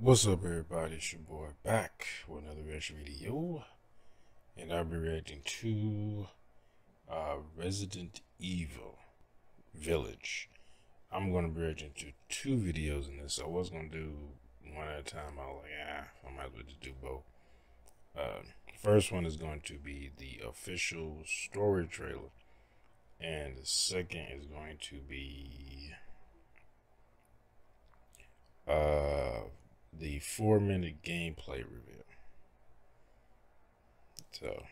What's up, everybody? It's your boy back with another reaction video, and I'll be reacting to Resident Evil Village. I'm going to be reacting to two videos in this. So I was going to do one at a time. I was like, I might as well just do both. First one is going to be the official story trailer, and the second is going to be the 4-minute gameplay reveal. So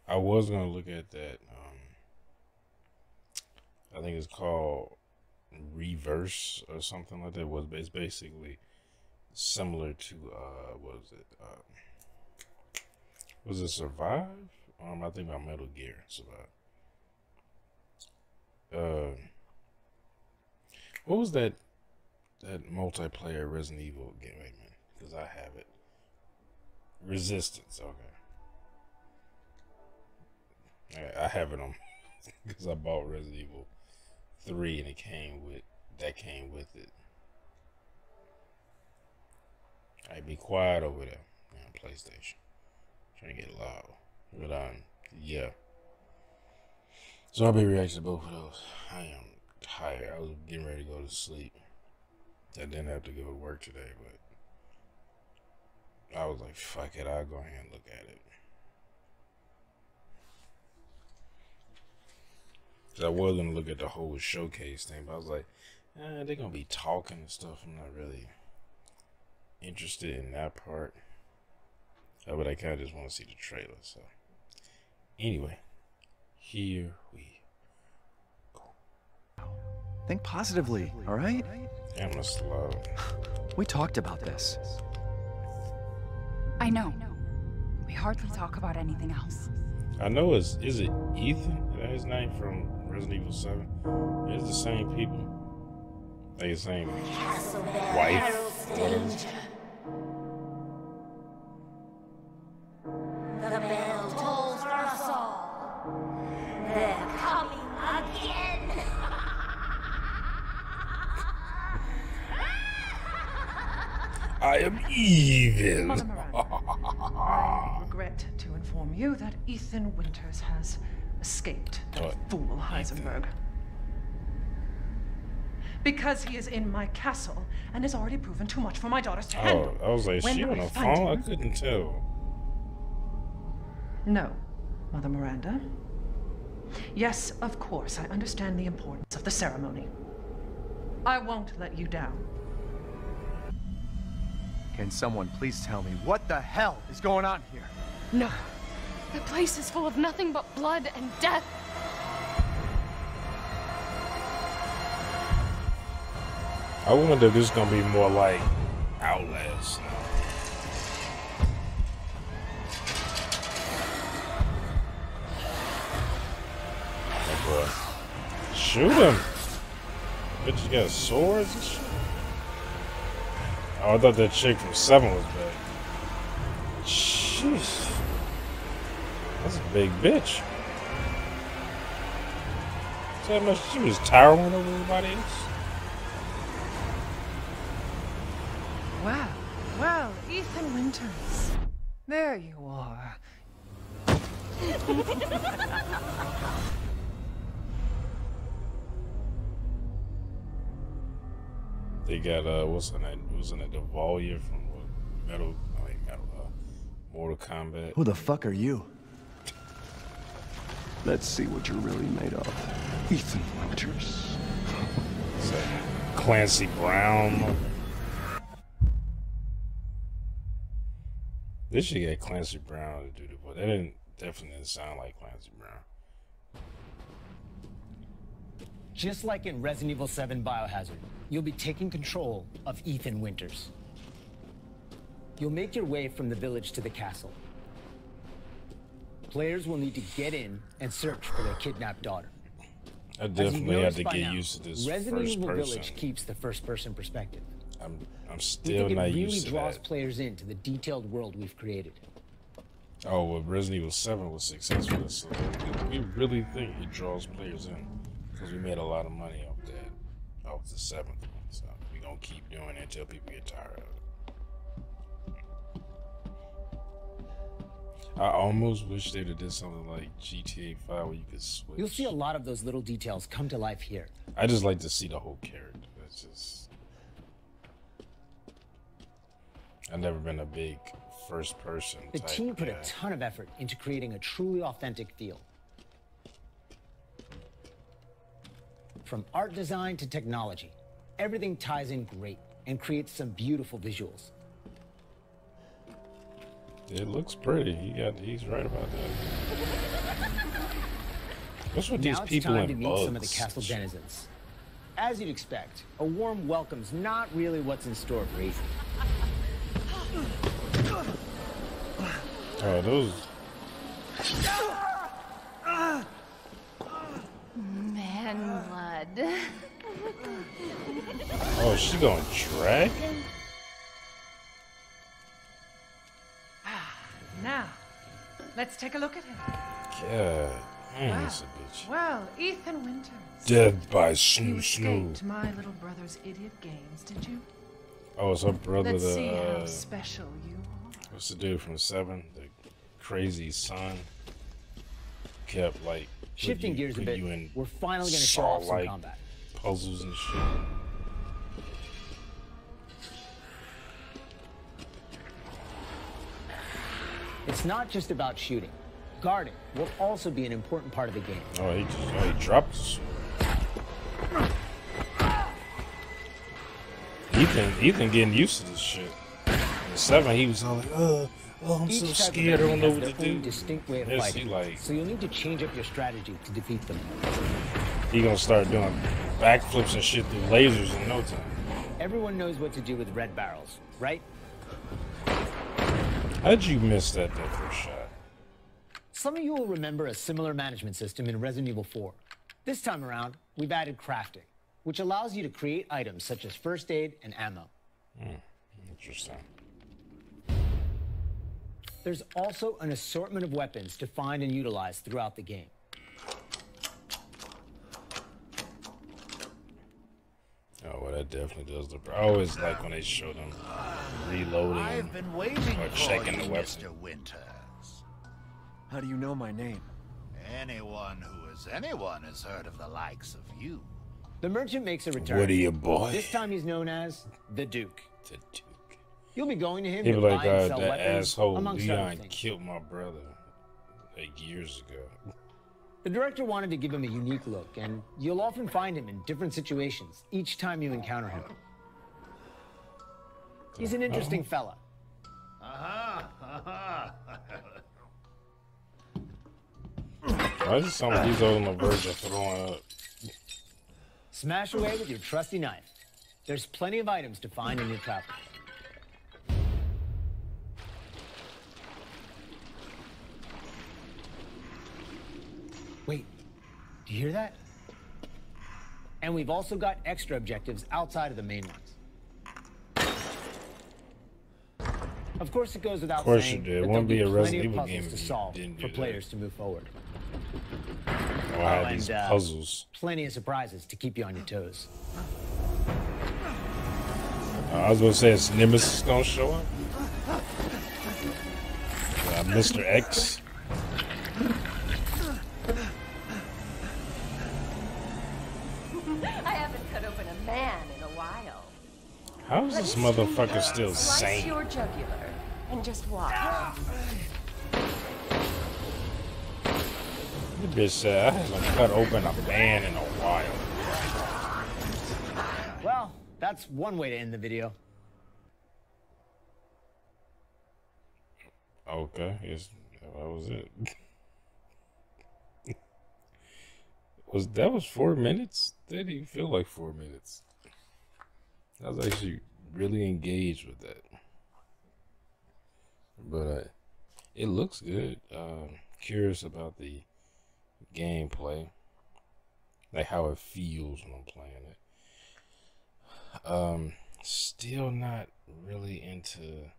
I was gonna look at that. I think it's called Reverse or something like that. It's basically similar to what was it? Was it Survive? I think about Metal Gear Survive. What was that multiplayer Resident Evil game? Wait a minute, because I have it. Resistance. Okay. I have it on because I bought Resident Evil 3 and it came with it. Alright, be quiet over there on PlayStation. Trying to get loud. But yeah. So I'll be reacting to both of those. I am tired. I was getting ready to go to sleep. I didn't have to go to work today, but I was like, fuck it, I'll go ahead and look at it. Cause I was gonna look at the whole showcase thing, but I was like, they're gonna be talking and stuff. I'm not really interested in that part. But I kind of just want to see the trailer. So anyway, here we go. Think positively, all right? I'm a slow. We talked about this. I know. We hardly talk about anything else. I know is it Ethan? Is that his name from Resident Evil 7? It's the same people. Like the same wife or whatever. The bell tolls for us all. They're coming again. I am evil. Mother Miranda, I regret to inform you that Ethan Winters has escaped that fool Heisenberg. Because he is in my castle and has already proven too much for my daughters to handle. I was like, When she on I the find phone? I him- couldn't tell. No, Mother Miranda. Yes, of course, I understand the importance of the ceremony. I won't let you down. Can someone please tell me what the hell is going on here? No. The place is full of nothing but blood and death. I wonder if this is gonna be more like Outlast. Like, bro, shoot him! Bitch, got swords and shit. Oh, I thought that chick from 7 was bad. Jeez, that's a big bitch. See how much she was towering over everybody else. Well, Ethan Winters. There you are. They got what's in it? Devalia from Mortal Kombat. Who the fuck are you? Let's see what you're really made of. Ethan Winters. Is that Clancy Brown? This should get Clancy Brown to do the voice. That definitely didn't sound like Clancy Brown. Just like in Resident Evil 7 Biohazard, you'll be taking control of Ethan Winters. You'll make your way from the village to the castle. Players will need to get in and search for their kidnapped daughter. I definitely have to get Now, used to this Resident first Evil person. Village keeps the first-person perspective. I'm We still think not it really used to draws that. players into the detailed world we've created. Oh, well, Resident Evil 7 was successful, so we really think it draws players in because we made a lot of money off that, off the 7th one. So we're gonna keep doing it until people get tired of it. I almost wish they'd have did something like GTA 5 where you could switch. You'll see a lot of those little details come to life here. I just like to see the whole character. It's just... I've never been a big first person The type team put guy. a ton of effort into creating a truly authentic feel. From art design to technology, everything ties in great and creates some beautiful visuals. It looks pretty. He's right about that. What's with these Now it's people time to and meet bugs? some of the castle denizens. As you'd expect, a warm welcome's not really what's in store for Ethan. Oh, those... Man blood. Oh, she going dragon? Now, let's take a look at him. God, man, this a bitch. Well, Ethan Winters. Dead by You Snoo Snoo. escaped my little brother's idiot games, did you? Oh, it's her brother, Let's see how the, special you are. what's the dude from 7? The crazy son. Kept, like, Shifting gears a bit, you in we're finally going to show off some Saw-like combat. puzzles and shit. It's not just about shooting. Guarding will also be an important part of the game. Oh, he dropped the sword. Ethan getting used to this shit. In 7, he was all like, I'm so Each type of scared, I don't enemy know has what their to do. own distinct way of Yes, fighting, he like, so you'll need to change up your strategy to defeat them. he gonna start doing backflips and shit through lasers in no time. Everyone knows what to do with red barrels, right? How'd you miss that first shot? Some of you will remember a similar management system in Resident Evil 4. This time around, we've added crafting, which allows you to create items such as first aid and ammo. Interesting. There's also an assortment of weapons to find and utilize throughout the game. Oh, well, that definitely does look. I always like when they show them reloading I've been waiting or for checking you, the weapon. Mr. Winters. How do you know my name? Anyone who is anyone has heard of the likes of you. The merchant makes a return. What are you, boy? This time he's known as the Duke. The Duke. You'll be going to him He to be like, buy and sell that weapons, asshole amongst other Leon things. killed my brother like years ago. The director wanted to give him a unique look, and you'll often find him in different situations each time you encounter him. He's an interesting fella. I just sound like he's on the verge of throwing up. Smash away with your trusty knife. There's plenty of items to find in your travels. Wait, do you hear that? And we've also got extra objectives outside of the main ones. Of course, it goes without course saying you did. that Wouldn't there'll be a plenty Resident of Evil puzzles game to if you solve didn't do for that. players to move forward. Or I had these puzzles. Plenty of surprises to keep you on your toes. I was gonna say, is Nemesis gonna show up? Mr. X. I haven't cut open a man in a while. How is this motherfucker still Slice sane? your jugular and just watch. This bitch said I haven't cut open a man in a while. Well, that's one way to end the video. Okay, yes, that was it. That was 4 minutes? That didn't even feel like 4 minutes. I was actually really engaged with that. But it looks good. Curious about the gameplay, like how it feels when I'm playing it. Still not really into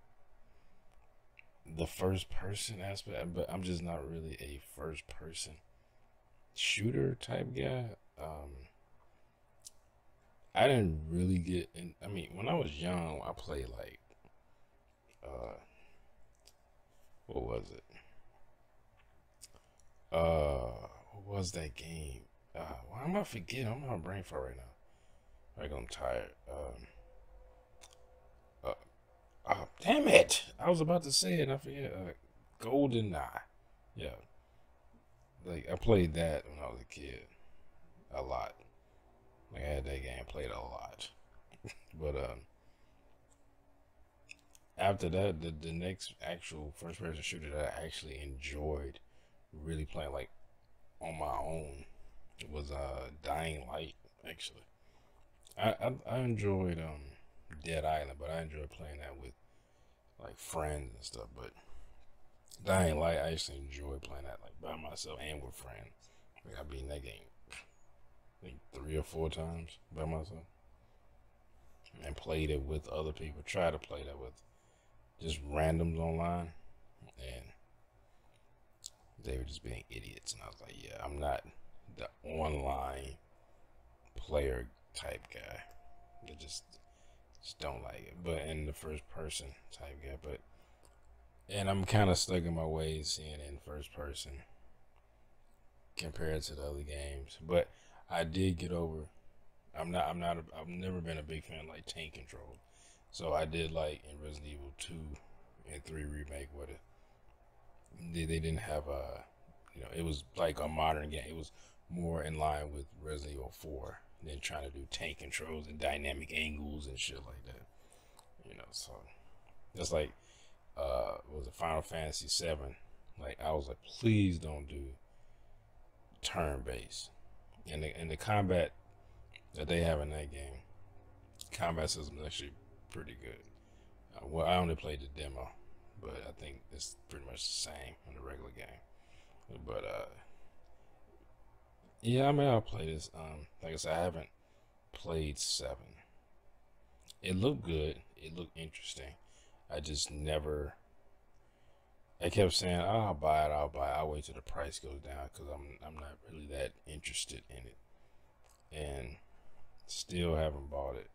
the first person aspect, but I'm just not really a first person shooter type guy. I didn't really get in. I mean, when I was young, I played like what was it? What was that game? Why am I forgetting? I'm on brain fart right now. Like I'm tired. Damn it! I was about to say it. I forget. Golden Eye. Yeah. Like I played that when I was a kid, a lot. Like I had that game, played a lot. But after that, the next actual first person shooter that I actually enjoyed really playing like on my own was Dying Light. Actually, I enjoyed Dead Island, but I enjoyed playing that with like friends and stuff. But Dying Light, I actually enjoy playing that like by myself and with friends. Like I beat that game I think 3 or 4 times by myself, and played it with other people. Try to play that with just randoms online, and they were just being idiots. And I was like, yeah, I'm not the online player type guy. I just don't like it. But in the first person type guy, and I'm kind of stuck in my ways seeing it in first person compared to the other games. But I did get over. I've never been a big fan of like tank control. So I did like in Resident Evil 2 and 3 remake with it. They didn't have it was like a modern game. It was more in line with Resident Evil 4 than trying to do tank controls and dynamic angles and shit like that. So that's like was it Final Fantasy 7? Like I was like, please don't do turn based. And the combat that they have in that game, combat system is actually pretty good. Well, I only played the demo, but I think it's pretty much the same in the regular game. But yeah, I mean, I'll play this. Like I said, I haven't played 7. It looked good. It looked interesting. I just never. I kept saying, oh, I'll buy it. I'll wait till the price goes down because I'm not really that interested in it, and still haven't bought it.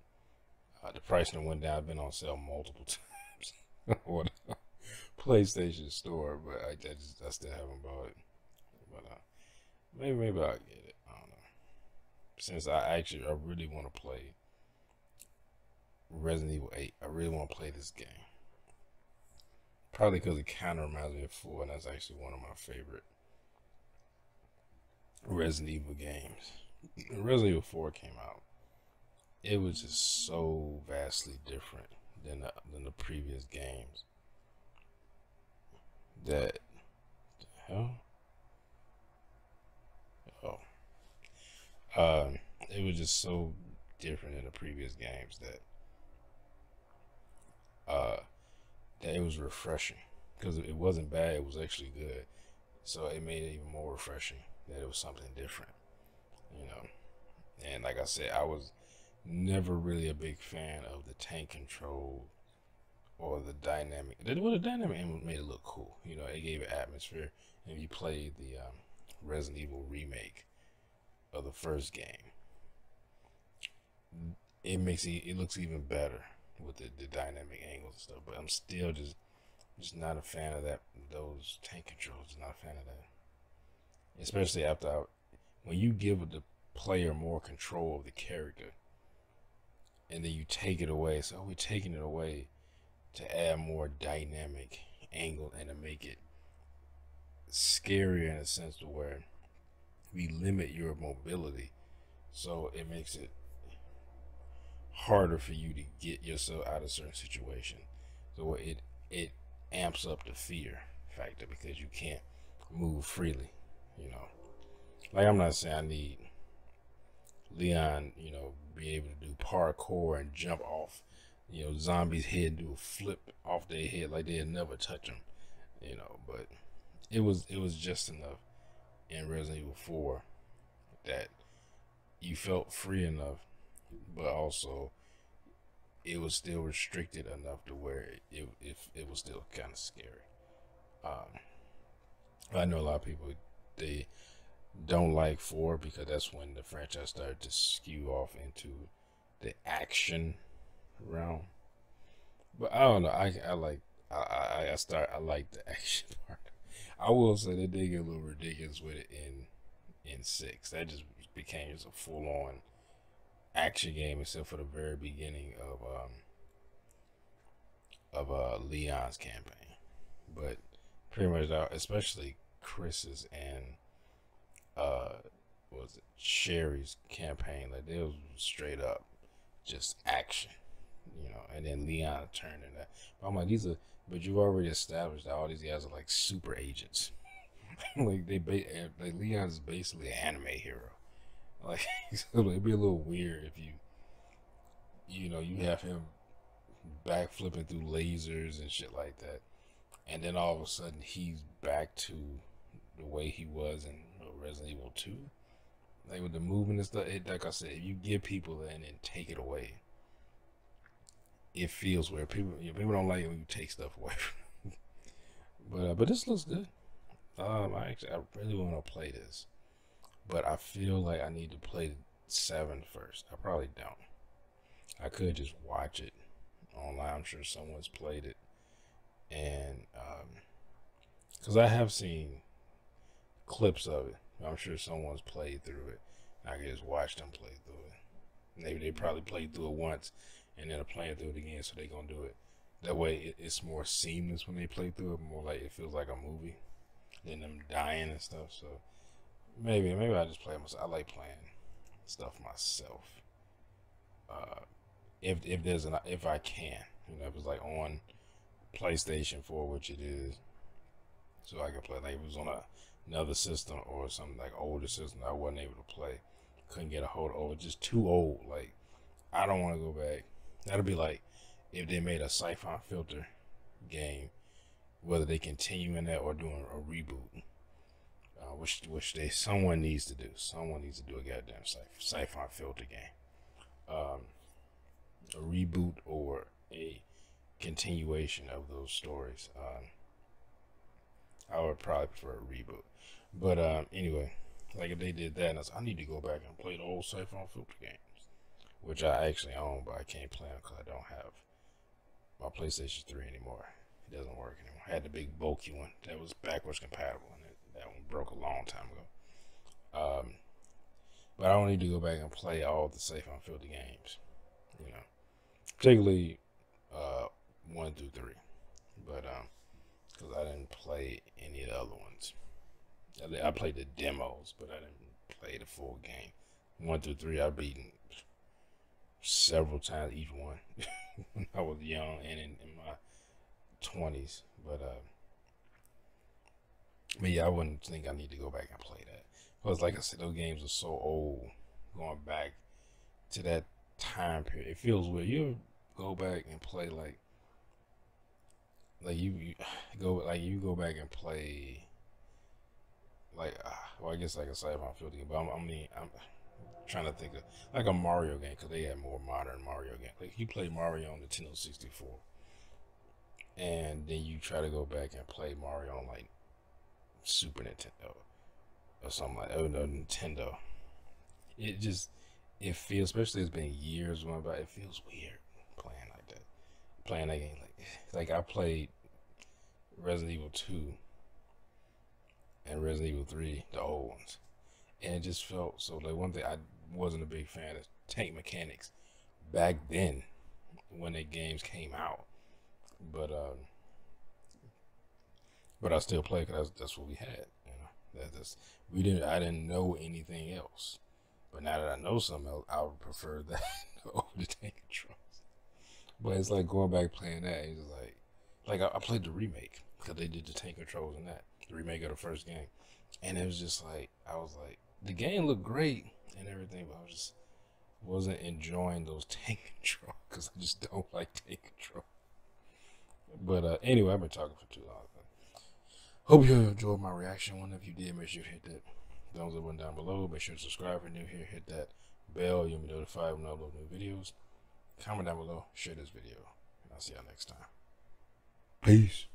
The price went down. I've been on sale multiple times on the PlayStation Store, but I still haven't bought it. But maybe I'll get it. I don't know. Since I really want to play Resident Evil 8. I really want to play this game. Probably because it kind of reminds me of 4, and that's actually one of my favorite Resident Evil games. When Resident Evil 4 came out, it was just so vastly different than the previous games. That the hell? It was just so different than the previous games that it was refreshing, because it wasn't bad, it was actually good. So it made it even more refreshing that it was something different, And like I said, I was never really a big fan of the tank control or the dynamic. Well, the dynamic made it look cool. It gave it atmosphere. And if you played the Resident Evil remake of the first game, it looks even better with the dynamic angles and stuff. But I'm still just not a fan of those tank controls. Not a fan of that, especially when you give the player more control of the character, and then you take it away. So we're taking it away to add more dynamic angle and to make it scarier in a sense to where we limit your mobility. So it makes it harder for you to get yourself out of certain situations. So it amps up the fear factor because you can't move freely. Like I'm not saying I need Leon, be able to do parkour and jump off, zombies' head and do a flip off their head like they'd never touch them, But it was just enough in Resident Evil 4 that you felt free enough, but also it was still restricted enough to where it was still kind of scary. I know a lot of people, they don't like 4 because that's when the franchise started to skew off into the action realm. But I don't know. I like the action part. I will say they did get a little ridiculous with it in 6. That just became just a full on action game, except for the very beginning of Leon's campaign. But pretty much, especially Chris's and what was it, Sherry's campaign, like they was straight up just action, you know. And then Leon turned in that. But I'm like, but you've already established that all these guys are like super agents. Like like Leon's basically an anime hero. Like, so it'd be a little weird if you know, you have him backflipping through lasers and shit like that, and then all of a sudden he's back to the way he was in Resident Evil 2. Like with the movement and stuff, like I said, if you give people that and then take it away, it feels weird. People don't like it when you take stuff away. But this looks good. I really want to play this, but I feel like I need to play 7 first. I probably don't. I could just watch it online. I'm sure someone's played it, and because I have seen clips of it, I'm sure someone's played through it. I can just watch them play through it. Maybe they probably played through it once and then are playing through it again, so they're gonna do it. That way it's more seamless when they play through it, more like it feels like a movie than them dying and stuff. So maybe I just play myself. I like playing stuff myself. If I can, you know, if it's like on PlayStation 4, which it is, so I can play. Like if it was on another system or something like older system I wasn't able to play, couldn't get a hold of, or just too old. Like I don't want to go back. That'll be like if they made a Siphon Filter game, whether they continue in that or doing a reboot, which someone needs to do. Someone needs to do a goddamn Siphon Filter game, a reboot or a continuation of those stories. I would probably prefer a reboot. But anyway, like if they did that, and I need to go back and play the old Siphon Filter games, which I actually own, but I can't play them because I don't have my PlayStation 3 anymore. It doesn't work anymore. I had the big bulky one that was backwards compatible, and that one broke a long time ago. But I don't need to go back and play all the Siphon Filter games, you know, particularly 1 through 3. But because I didn't play any of the other ones. I played the demos, but I didn't play the full game. 1 through 3 I've beaten several times each one when I was young and in my 20s. But yeah, I wouldn't think I need to go back and play that. Because like I said, those games are so old. Going back to that time period, it feels weird. You go back and play like you go back and play like well, I guess like a Siphon Filter game, but I'm trying to think of like a Mario game, because they had more modern Mario games. Like you play Mario on the Nintendo 64, and then you try to go back and play Mario on like Super Nintendo or something like that. Oh no, Nintendo. It feels, especially it's been years going by, it feels weird playing like that. Playing that game like I played Resident Evil 2 and Resident Evil 3, the old ones, and it just felt so like one thing I wasn't a big fan of tank mechanics back then when the games came out, but I still play because that's what we had, you know. I didn't know anything else, but now that I know something else, I would prefer that over the tank controls. But it's like going back playing that, it's like I played the remake because they did the tank controls in that, the remake of the first game, and it was just like I was like, the game looked great and everything, but I just wasn't enjoying those tank controls because I just don't like tank control. But anyway, I've been talking for too long. Hope you enjoyed my reaction. One, if you did, make sure you hit that thumbs up button down below. Make sure to subscribe if you're new here. Hit that bell. You'll be notified when I upload new videos. Comment down below. Share this video. And I'll see y'all next time. Peace.